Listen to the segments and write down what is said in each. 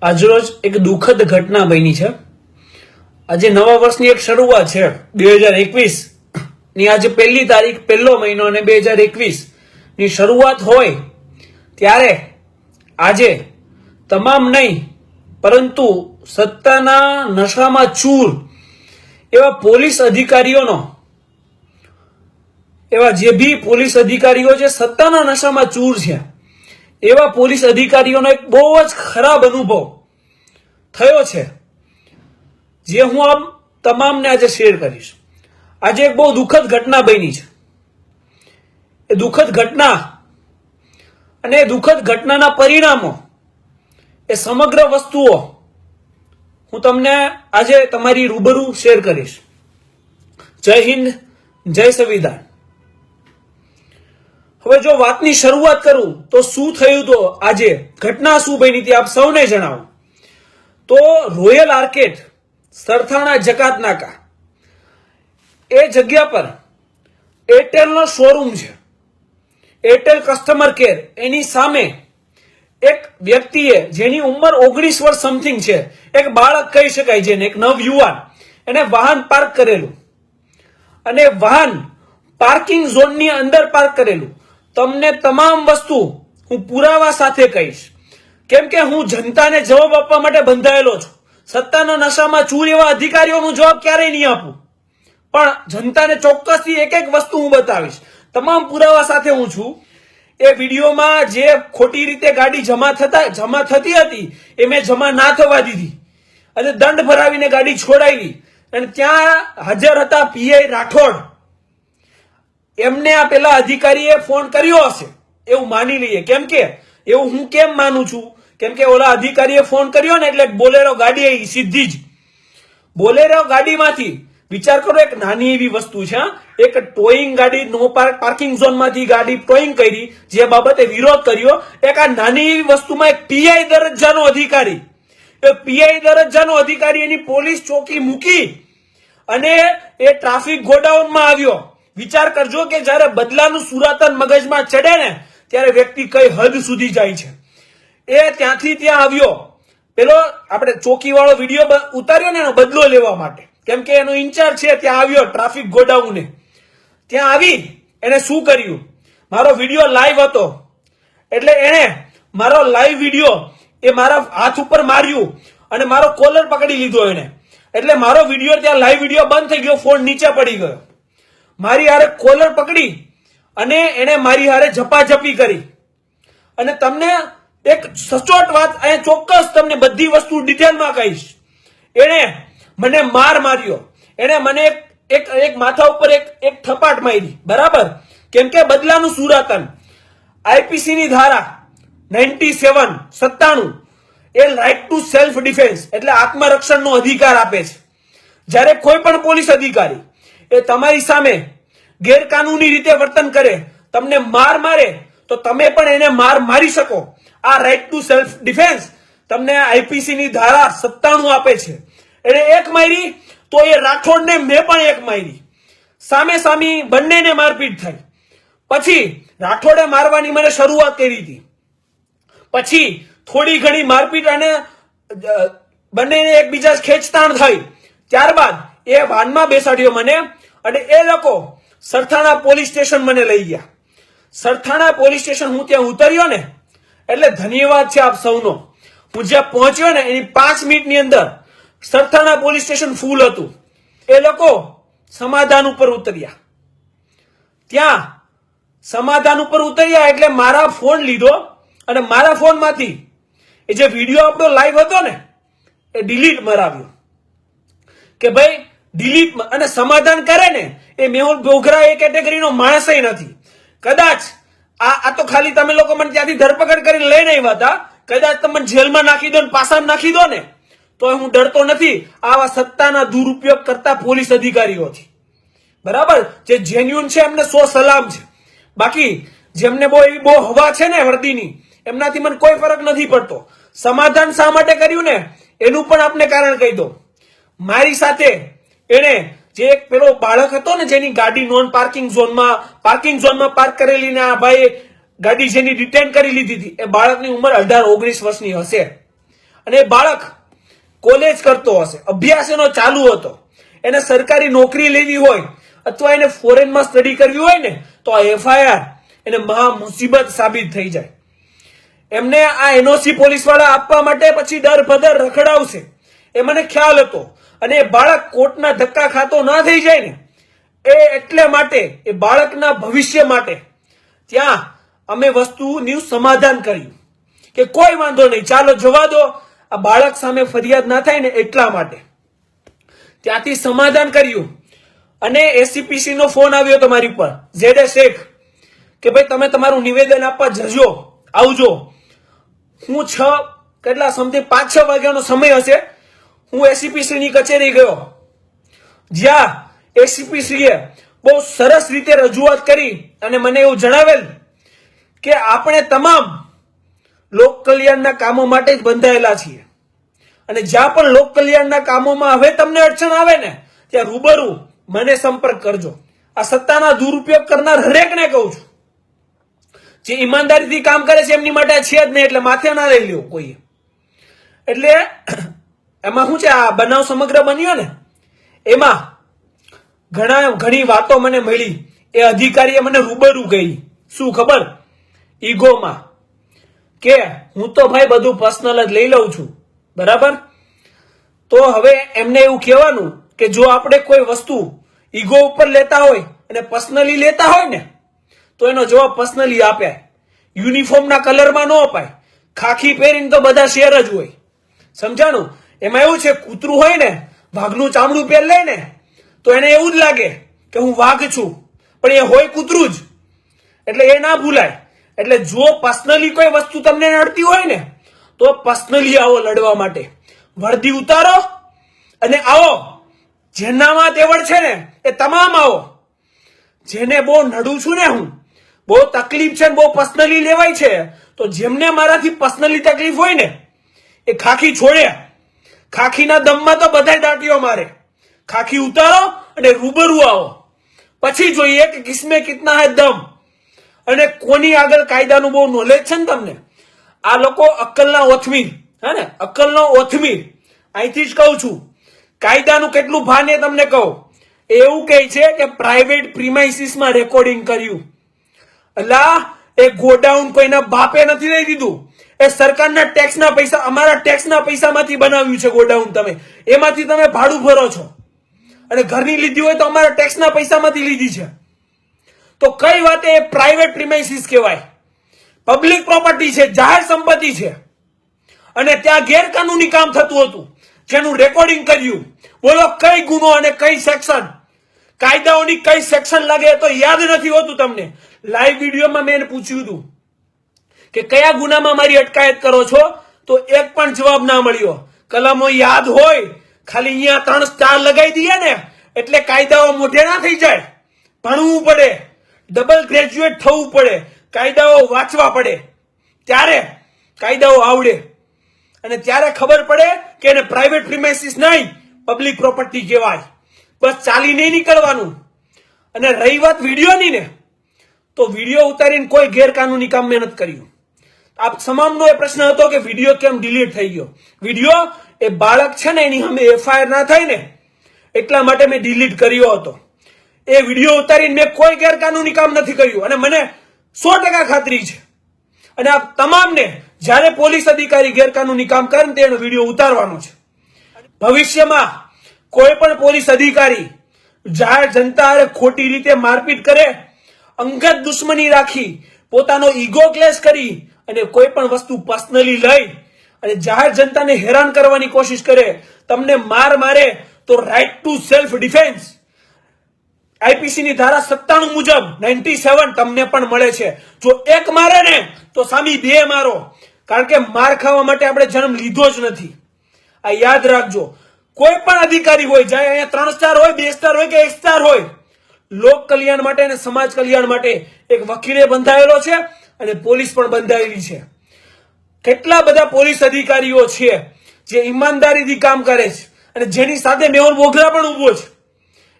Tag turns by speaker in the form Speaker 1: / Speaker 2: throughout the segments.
Speaker 1: આજરોજ એક દુઃખદ ઘટના બની છે। આજે નવા વર્ષની એક શરૂઆત છે 2021 ની। આજે પહેલી તારીખ, પહેલો મહિનો અને 2021 ની શરૂઆત હોય ત્યારે આજે તમામ નહીં પરંતુ સત્તાના નશામાં ચૂર એવા પોલીસ અધિકારીઓનો, એવા જે બી પોલીસ અધિકારીઓ જે સત્તાના નશામાં ચૂર છે એવા પોલીસ અધિકારીઓનો એક બહુ જ ખરાબ અનુભવ થયો છે, જે હું આમ તમામને આજે શેર કરીશ। આજે એક બહુ દુઃખદ ઘટના બની છે। એ દુઃખદ ઘટના અને એ દુઃખદ ઘટનાના પરિણામો, એ સમગ્ર વસ્તુઓ હું તમને આજે તમારી રૂબરૂ શેર કરીશ। જય હિન્દ, જય સંવિધાન। હવે જો વાતની શરૂઆત કરું તો શું થયું, તો આજે ઘટના શું બની હતી આપ સૌને જણાવું। તો રોયલ આર્કેડ, સરથાણા જકાત નાકા, એ જગ્યા પર એરટેલનો શોરૂમ છે, એરટેલ કસ્ટમર કેર, એની સામે એક વ્યક્તિએ, જેની ઉંમર 19 વર્ષ સમથિંગ છે, એક બાળક કહી શકાય જેને, એક નવયુવાન, એને વાહન પાર્ક કરેલું અને વાહન પાર્કિંગ ઝોનની અંદર પાર્ક કરેલું। તમને તમામ વસ્તુ હું પુરાવા સાથે કહીશ, કેમ કે હું જનતાને જવાબ આપવા માટે બંધાયેલો છું। સત્તાના નશામાં ચૂર એવા અધિકારીઓનો જવાબ ક્યારેય નહીં આપું, પણ જનતાને ચોક્કસથી એક એક વસ્તુ હું બતાવીશ, તમામ પુરાવા સાથે હું છું। એ વિડીયોમાં જે ખોટી રીતે ગાડી જમા થતી હતી એ મેં જમા ના થવા દીધી અને દંડ ભરાવીને ગાડી છોડાવી, અને ત્યાં હાજર હતા પીઆઈ રાઠોડ। એમને આ પેલા અધિકારીએ ફોન કર્યો હશે એવું માની લઈએ। કેમ કે એવું હું કેમ માનું છું, કેમ કે ઓલા અધિકારીએ ફોન કર્યો ને એટલે બોલેરો ગાડી આવી સીધી જ। બોલેરો ગાડીમાંથી વિચાર કરો, એક નાની એવી વસ્તુ છે, એક ટોઈંગ ગાડી, નો પાર્કિંગ ઝોનમાંથી ગાડી ટોઈંગ કરી, જે બાબતે વિરોધ કર્યો, એક આ નાની એવી વસ્તુમાં એક પીઆઈ દરજ્જાનો અધિકારી, એ પીઆઈ દરજ્જાનો અધિકારી એની પોલીસ ચોકી મૂકી અને એ ટ્રાફિક ગોડાઉનમાં આવ્યો। વિચાર કરજો કે જ્યારે બદલાનું સુરાતન મગજમાં ચડે ને ત્યારે વ્યક્તિ કઈ હદ સુધી જાય છે। એ ત્યાંથી ત્યાં આવ્યો, પેલો આપણે ચોકી વાળો વિડીયો ઉતાર્યો ને એનો બદલો લેવા માટે, કેમ કે એનો ઇન્ચાર્જ છે, ત્યાં આવ્યો ટ્રાફિક ગોડાઉને। ત્યાં આવી એને શું કર્યું, મારો વિડીયો લાઈવ હતો એટલે એને મારો લાઈવ વિડીયો એ મારા હાથ ઉપર માર્યું અને મારો કોલર પકડી લીધો એને, એટલે મારો વિડીયો ત્યાં લાઈવ વિડીયો બંધ થઈ ગયો, ફોન નીચે પડી ગયો। મારી હારે કોલર પકડી અને એને મારી હારે ઝપાઝપી કરી। અને તમને એક સચોટ વાત અહીંયા ચોક્કસ તમને બધી વસ્તુ ડિટેલમાં કહીશ। એને મને માર માર્યો, એને મને એક માથા ઉપર એક થપાટ મારી, બરાબર, કેમ કે બદલાનું સુરાતન આઈપીસી ની ધારા 97 એ રાઇટ ટુ સેલ્ફ ડિફેન્સ એટલે આત્મરક્ષણનો અધિકાર આપે છે। જ્યારે કોઈ પણ પોલીસ અધિકારી એ તમારી સામે ગેરકાનૂની રીતે વર્તન કરે, તમને માર મારે, તો તમે પણ એને માર મારી શકો। આ રાઇટ ટુ સેલ્ફ ડિફેન્સ તમને આઈપીસી ની ધારા 97 આપે છે। એને એક મારી તો એ રાઠોડને મેં પણ એક મારી, સામે સામી બંનેને મારપીટ થઈ। પછી રાઠોડે મારવાની મને શરૂઆત કરી હતી, પછી થોડી ઘણી મારપીટ અને બંનેને એકબીજા ખેંચતાણ થઈ। ત્યારબાદ એ વાનમાં બેસાડ્યો મને અને એ લોકો સરથાણા પોલીસ સ્ટેશન મને લઈ ગયા। સરથાણા પોલીસ સ્ટેશન હું ત્યાં ઉતર્યો ને એટલે ધન્યવાદ છે આપ સૌનો। હું જ્યાં પહોંચ્યો ને એની 5 મિનિટની અંદર સરથાણા પોલીસ સ્ટેશન ફૂલ હતું। એ લોકો સમાધાન ઉપર ઉતર્યા, ત્યાં સમાધાન ઉપર ઉતર્યા એટલે મારા ફોન લીધો અને મારા ફોનમાંથી એ જે વિડીયો આપણો લાઈવ હતો ને એ ડિલીટ મરાવ્યો, કે ભાઈ ડિલીટ, અને સમાધાન કરે ને એ મેહુલ બોગરા એ કેટેગરીનો માણસ નથી। કદાચ આ તો ખાલી તમે લોકો મને ત્યાંથી ધરપકડ કરીને લઈને આવ્યા હતા, કદાચ તમે જેલમાં નાખી દો ને પાસામાં નાખી દો ને તો હું ડરતો નથી આવા સત્તાના દુરુપયોગ કરતા પોલીસ અધિકારીઓથી, બરાબર। જે જેન્યુઅન છે એમને 100 સલામ છે, બાકી જેમને બહુ હવા છે ને હળદીની, એમનાથી મને કોઈ ફરક નથી પડતો। સમાધાન શા માટે કર્યું ને એનું પણ આપને કારણ કહી દો। મારી સાથે એને જે એક પેલો બાળક હતો ને જેની ગાડી નોન પાર્કિંગ ઝોનમાં પાર્ક કરેલી ને આ ભાઈ ગાડી જેની ડિટેન કરી લીધી હતી, એ બાળકની ઉંમર 18-19 વર્ષની હશે। અને એ બાળક કોલેજ કરતો હશે, અભ્યાસ એનો ચાલુ હતો, એને સરકારી નોકરી લેવી હોય અથવા એને ફોરેનમાં સ્ટડી કરવી હોય ને, તો આ એફઆઈઆર એને મહા મુસીબત સાબિત થઈ જાય. એમને આ એનઓસી પોલીસ વાળા આપવા માટે પછી ડર ભદર રખડાવશે, એ મને ખ્યાલ હતો. અને એ બાળક કોર્ટના ધક્કા ખાતો ના થઈ જાય ને, એટલે માટે એ બાળકના ભવિષ્ય માટે ત્યાં અમે વસ્તુનું સમાધાન કર્યું કે કોઈ વાંધો નહીં, ચાલો જવા દો, આ બાળક સામે ફરિયાદ ના થાય ને એટલા માટે ત્યાંથી સમાધાન કર્યું. અને એસીપીસી નો ફોન આવ્યો તમારી પર, ઝેડ શેખ, કે ભાઈ તમે તમારું નિવેદન આપવા જજો, આવજો. હું 5-6 વાગ્યાનો સમય હશે, હું એસીપીસી ની કચેરી ગયો, જ્યાં એસીપીસીએ બહુ સરસ રીતે રજૂઆત કરી અને મને એવું જણાવેલ કે આપણે તમામ લોક કલ્યાણના કામો માટે જ બંધાયેલા છીએ અને જ્યાં પણ લોક કલ્યાણના કામોમાં હવે તમને અડચણ આવે ને, ત્યાં રૂબરૂ મને સંપર્ક કરજો. આ સત્તાના દુરુપયોગ કરનાર હરેકને કહું છું, જે ઈમાનદારીથી કામ કરે છે એમની માટે છે જ નહીં, એટલે માથે ના લઈ લ્યો કોઈએ. એટલે એમાં શું છે, આ બનાવ સમગ્ર બન્યો ને, એમાં ઘણી વાતો મને મળી. એ અધિકારીએ મને રૂબરૂ કહી, શું ખબર, ઈગોમાં, કે હું તો ભાઈ બધું પર્સનલ જ લઈ લઉં છું, બરાબર. તો હવે એમને એવું કહેવાનું કે જો આપણે કોઈ વસ્તુ ઈગો ઉપર લેતા હોય અને પર્સનલી લેતા હોય ને, તો એનો જવાબ પર્સનલી આપે. યુનિફોર્મના કલરમાં ન અપાય. ખાખી પહેરીને તો બધા શેર જ હોય, સમજાણું. એમાં એવું છે, કૂતરું હોય ને, વાઘનું ચામડું પહેર લે ને, તો એને એવું જ લાગે કે હું વાઘ છું, પણ એ હોય કૂતરું જ, એટલે એ ના ભૂલાય. એટલે જો પર્સનલી કોઈ વસ્તુ તમને નડતી હોય ને, તો પર્સનલી આવો લડવા માટે, વર્દી ઉતારો અને આવો. જેનામાં તેવડ છે ને એ તમામ આવો. જેને બહુ નડું છું ને, હું બહુ તકલીફ છે, બહુ પર્સનલી લેવાય છે, તો જેમને મારાથી પર્સનલી તકલીફ હોય ને, એ ખાખી છોડે. ખાખીના દમમાં તો બધા દાંટીઓ મારે. ખાખી ઉતારો અને રૂબરૂ આવો, પછી જોઈએ કે કિસમે કિતના હે દમ. અને કોની આગળ કાયદાનું બહુ નોલેજ છે ને તમને. આ લોકો અક્કલના ઓથમીર, હે ને, અક્કલનો ઓથમીર. અહીંથી જ કહું છું, કાયદાનું કેટલું ભાન એ તમને કહું. એવું કહે છે કે પ્રાઇવેટ પ્રીમાઇસીસમાં રેકોર્ડિંગ કર્યું. અલા, એ ગોડાઉન કોઈના બાપે નથી લઈ દીધું, એ સરકારના ટેક્સના પૈસા, અમારા ટેક્સના પૈસામાંથી બનાવ્યું છે ગોડાઉન. તમે એમાંથી તમે ભાડું ભરો છો, અને ઘરની લીધી હોય તો અમારા ટેક્સના પૈસામાંથી લીધી છે. તો કઈ વાતે એ પ્રાઇવેટ પ્રીમાઇસીસ કહેવાય? પબ્લિક પ્રોપર્ટી છે, જાહેર સંપત્તિ છે, અને ત્યાં ગેરકાનૂની કામ થતું હતું, જેનું રેકોર્ડિંગ કર્યું. બોલો કઈ ગુનો અને કઈ સેક્શન, કાયદાઓની કઈ સેક્શન લાગે તો યાદ નથી હોતું તમને. લાઈવ વિડીયોમાં મેં પૂછ્યું હતું કે કયા ગુનામાં મારી અટકાયત કરો છો, તો એક પણ જવાબ ના મળ્યો. કલમો યાદ હોય, ખાલી અહીંયા 3 સ્ટાર લગાવી દઈએ ને એટલે કાયદાઓ મોઢે ના થઈ જાય. ભણવું પડે, ડબલ ગ્રેજ્યુએટ થવું પડે, કાયદાઓ વાંચવા પડે, ત્યારે કાયદાઓ આવડે અને ત્યારે ખબર પડે કે એને પ્રાઇવેટ પ્રીમાઇસીસ નહીં, પબ્લિક પ્રોપર્ટી કહેવાય. બસ ચાલીને નીકળવાનું. અને રહી વાત વિડીયોની ને, તો વિડીયો ઉતારીને કોઈ ગેરકાનૂની કામ મેં નથી કર્યું. આપ તમામનો એ પ્રશ્ન હતો કે વિડીયો કેમ ડિલીટ થઈ ગયો. વિડીયો એ બાળક છે ને એની સામે એફઆઈઆર ના થાય ને એટલા માટે મેં ડિલીટ કર્યો હતો. એ વિડીયો ઉતારીને મેં કોઈ ગેરકાનૂની કામ નથી કર્યું અને મને 100% ખાતરી છે. અને આ તમામને જ્યારે પોલીસ અધિકારી ગેરકાનૂની કામ કરે તેનો વિડીયો ઉતારવાનો છે. ભવિષ્યમાં કોઈ પણ પોલીસ અધિકારી જાહેર જનતા ખોટી રીતે મારપીટ કરે, અંગત દુશ્મની રાખી, પોતાનો ઈગો ક્લેશ કરી અને કોઈ પણ વસ્તુ પર્સનલી લઈ અને જાહેર જનતાને હેરાન કરવાની કોશિશ કરે, તમને મારે તો right to self defence IPC ની ધારા 97 મુજબ 97 તમને પણ મળે છે. જો એક મારે ને તો સામી 2 મારો, કારણ કે માર ખાવા માટે આપણે જન્મ લીધો જ નથી. આ યાદ રાખજો. કોઈ પણ અધિકારી હોય, જાય અહીંયા 3 સ્ટાર હોય, 2 સ્ટાર હોય કે 1 સ્ટાર હોય, લોક કલ્યાણ માટે અને સમાજ કલ્યાણ માટે એક વકીલે બંધાયેલો છે અને પોલીસ પણ બંધાયેલી છે. કેટલા બધા પોલીસ અધિકારીઓ છે જે ઈમાનદારીથી કામ કરે છે અને જેની સાથે મેહુલ બોગરા પણ ઉભો છે.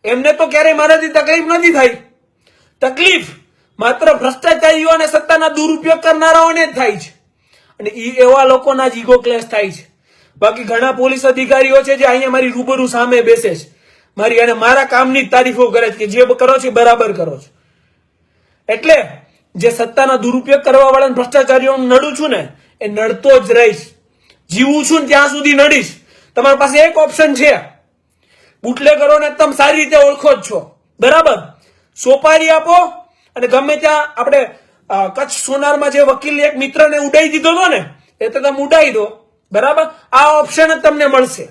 Speaker 1: એમને તો ક્યારેય મારાથી તકલીફ નથી થઈ. તકલીફ માત્ર ભ્રષ્ટાચારીઓ અને સત્તાના દુરુપયોગ કરનારાઓને જ થાય છે અને એવા લોકોના જ ઈગો ક્લેશ થાય છે. બાકી ઘણા પોલીસ અધિકારીઓ છે જે અહીંયા મારી રૂબરૂ સામે બેસે છે, મારી અને મારા કામની જ તારીફો કરે છે કે જે કરો છો બરાબર કરો છો. એટલે જે સત્તાના દુરુપયોગ કરવા વાળા ભ્રષ્ટાચારીઓ નડું છું ને એ નડતો જ રહીશ, જીવું છું ને ત્યાં સુધી નડીશ. તમારી પાસે એક ઓપ્શન છે, બુટલેગરોને તમે સારી રીતે ઓળખો જ છો, બરાબર? સોપારી આપો અને ગમે ત્યાં આપણે કચ્છ સોનારમાં જે વકીલ એક મિત્રને ઉડાઈ દીધો હતો ને એ તો તમે ઉડાઈ દો, બરાબર? આ ઓપ્શન જ તમને મળશે.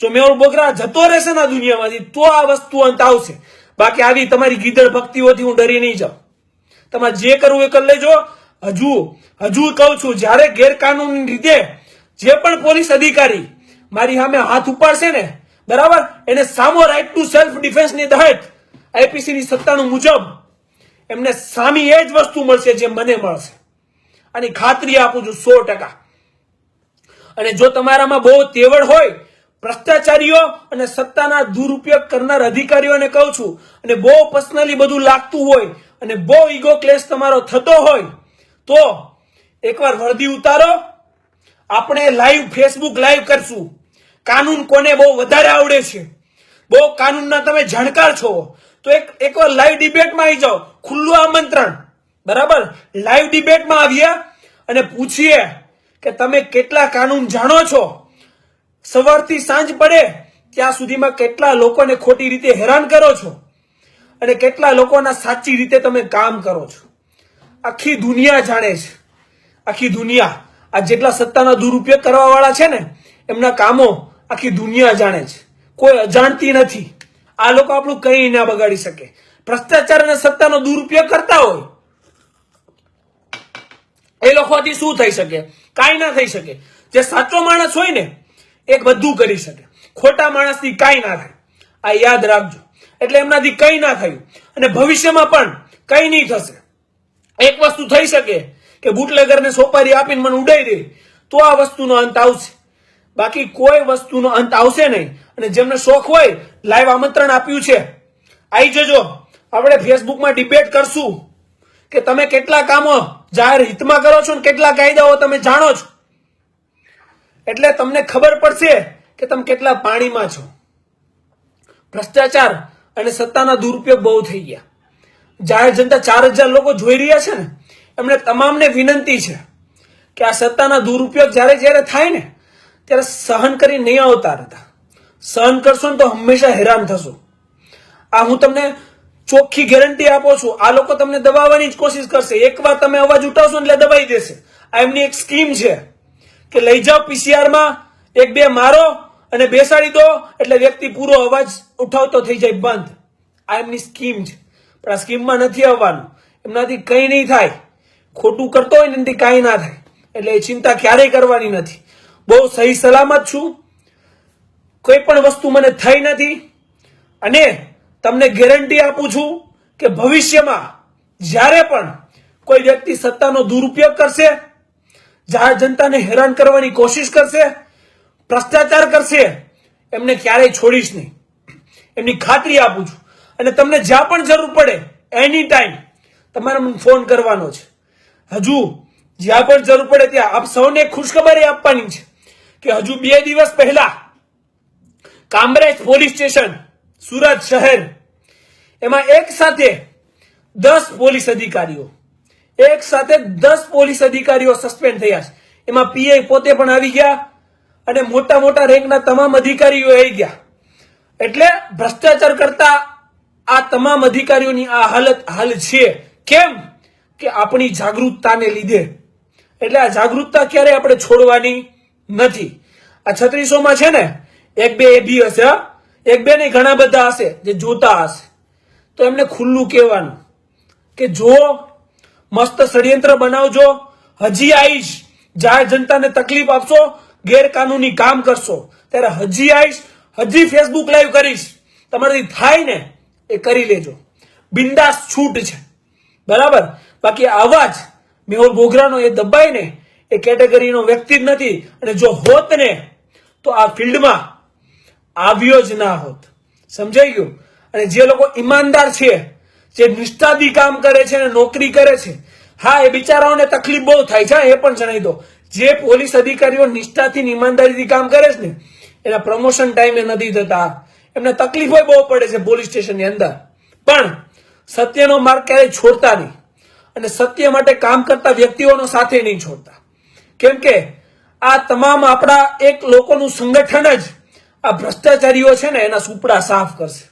Speaker 1: જો મેહુલ બોગરા જતો રહેશે ને દુનિયામાંથી તો આ વસ્તુ અંત આવશે. બાકી આવી તમારી ગીદડ ભક્તિઓથી હું ડરી નહીં જાઉં. તમારે જે કરવું એ કરી લેજો. હજુ કહું છું, જયારે ગેરકાનૂની રીતે જે પણ પોલીસ અધિકારી મારી સામે હાથ ઉપાડશે ને, બરાબર, એને સામો રાઇટ ટુ સેલ્ફ ડિફેન્સ ની તહેત આઈપીસી ની 97 મુજબ એમને સામી એ જ વસ્તુ મળશે જે મને મળશે. આની ખાતરી આપું છું 100%. અને જો તમારામાં બહુ તેવડ હોય ભ્રષ્ટાચારીઓ અને સત્તાના દુરુપયોગ કરનાર અધિકારીઓને કહું છું, અને બહુ પર્સનલી બધું લાગતું હોય અને બહુ ઈગો ક્લેશ તમારો થતો હોય તો એકવાર વર્દી ઉતારો. આપણે લાઈવ ફેસબુક લાઈવ કરશું. કાનૂન કોને બહુ વધારે આવડે છે, બહુ કાનૂનના તમે જાણકાર છો, તો એકવાર લાઈવ ડિબેટમાં આવી જાઓ. ખુલ્લું આમંત્રણ, બરાબર? લાઈવ ડિબેટમાં આવીએ અને પૂછીએ કે તમે કેટલા કાનૂન જાણો છો. સવારથી સાંજ પડે ત્યાં સુધીમાં કેટલા લોકોને ખોટી રીતે હેરાન કરો છો અને કેટલા લોકોના સાચી રીતે તમે કામ કરો છો. આખી દુનિયા જાણે છે, આખી દુનિયા. આ જેટલા સત્તાના દુરુપયોગ કરવા વાળા છે ને એમના કામો આખી દુનિયા જાણે છે, કોઈ અજાણતી નથી. આ લોકો આપણું કઈ ના બગાડી શકે. ભ્રષ્ટાચાર અને સત્તાનો દુરુપયોગ કરતા હોય એ લોકોથી શું થઈ શકે? કાંઈ ના થઈ શકે. જે સાચો માણસ હોય ને એ બધું કરી શકે, ખોટા માણસથી કાંઈ ના થાય. આ યાદ રાખજો. એટલે એમનાથી કઈ ના થયું અને ભવિષ્યમાં પણ કઈ નહીં થશે. એક વસ્તુ થઈ શકે કે બુટલેગરને સોપારી આપીને મને ઉડાઈ દે તો આ વસ્તુનો અંત આવશે. બાકી કોઈ વસ્તુનો અંત આવશે નહીં. અને જેમને શોખ હોય, લાઈવ આમંત્રણ આપ્યું છે, આવી જજો. આપણે ફેસબુકમાં ડિબેટ કરશું કે તમે કેટલા કામો જાહેર હિતમાં કરો છો ને કેટલા કાયદાઓ તમે જાણો છો. એટલે તમને ખબર પડશે કે તમે કેટલા પાણીમાં છો. ભ્રષ્ટાચાર અને સત્તાના દુરુપયોગ બહુ થઈ ગયા. જાહેર જનતા 4000 લોકો જોઈ રહ્યા છે ને, એમને તમામને વિનંતી છે કે આ સત્તાના દુરુપયોગ જ્યારે થાય ને ત્યારે સહન કરી નહીં આવતા રહેતા. સહન કરશો ને તો હંમેશા હેરાન થશો. આ હું તમને ચોખ્ખી ગેરંટી આપું છું. આ લોકો તમને દબાવવાની જ કોશિશ કરશે. એકવાર તમે અવાજ ઉઠાવશો એટલે દબાઈ દેશે. આ એમની એક સ્કીમ છે કે લઈ જાઓ પીસીઆરમાં, 1-2 મારો અને બેસાડી દો એટલે વ્યક્તિ પૂરો અવાજ ઉઠાવતો થઈ જાય બંધ. આ એમની સ્કીમ છે. પણ આ સ્કીમમાં નથી આવવાનું. એમનાથી કંઈ નહીં થાય. ખોટું કરતો હોય ને એનાથી કાંઈ ના થાય. એટલે એ ચિંતા ક્યારેય કરવાની નથી. બહુ સહી સલામત છું. કોઈ પણ વસ્તુ મને થઈ નથી. અને તમને ગેરંટી આપું છું કે ભવિષ્યમાં જ્યારે પણ કોઈ વ્યક્તિ સત્તાનો દુરુપયોગ કરશે, જાહેર જનતાને હેરાન કરવાની કોશિશ કરશે, ભ્રષ્ટાચાર કરશે, એમને ક્યારેય છોડીશ નહીં. એમની ખાતરી આપું છું. અને તમને જ્યાં પણ જરૂર પડે એની ટાઈમ તમારે મને ફોન કરવાનો છે. હજુ જ્યાં પણ જરૂર પડે ત્યાં આપ સૌને ખુશખબરી આપવાની છે કે હજુ 2 દિવસ પહેલા કામરેજ પોલીસ સ્ટેશન સુરત શહેર, એમાં એક સાથે 10 પોલીસ અધિકારીઓ સસ્પેન્ડ થયા છે. એમાં પીઆઈ પોતે પણ આવી ગયા અને મોટા મોટા રેન્કના તમામ અધિકારીઓ આવી ગયા. એટલે ભ્રષ્ટાચાર કરતા આ તમામ અધિકારીઓની આ હાલ છે. કેમ કે આપણી જાગૃતતાને લીધે. એટલે આ જાગૃતતા ક્યારે આપણે છોડવાની નથી. આ 3600માં છે ને 1-2 એ બી હશે, 1-2 નહીં ઘણા બધા હશે જે જોતા હશે. તો એમને ખુલ્લું કહેવાનું કે જો મસ્ત ષડયંત્ર બનાવજો, હજી આવીશ, જાહેર જનતાને તકલીફ આપશો, ગેરકાનૂની કામ કરશો ત્યારે હજી આવીશ, હજી ફેસબુક લાઈવ કરીશ. તમારાથી થાય ને એ કરી લેજો. બિંદાસ છૂટ છે, બરાબર? બાકી અવાજ મેહુલ બોગરાનો એ દબાય ને એ કેટેગરીનો વ્યક્તિ જ નથી. અને જો હોત ને તો આ ફિલ્ડમાં આવ્યો જ ના હોત. સમજાઈ ગયું? અને જે લોકો ઈમાનદાર છે, જે નિષ્ઠાથી કામ કરે છે અને નોકરી કરે છે, હા એ બિચારાઓને તકલીફ બહુ થાય છે, એ પણ જણાવી દો. જે પોલીસ અધિકારીઓ નિષ્ઠાથી ઈમાનદારીથી કામ કરે છે ને એના પ્રમોશન ટાઈમે નથી થતા, એમને તકલીફો બહુ પડે છે પોલીસ સ્ટેશનની અંદર, પણ સત્યનો માર્ગ ક્યારેય છોડતા નહીં અને સત્ય માટે કામ કરતા વ્યક્તિઓનો સાથે નહીં છોડતા. કેમ કે આ તમામ આપણા એક લોકોનું સંગઠન જ આ ભ્રષ્ટાચારીઓ છે ને એના સુપડા સાફ કરશે.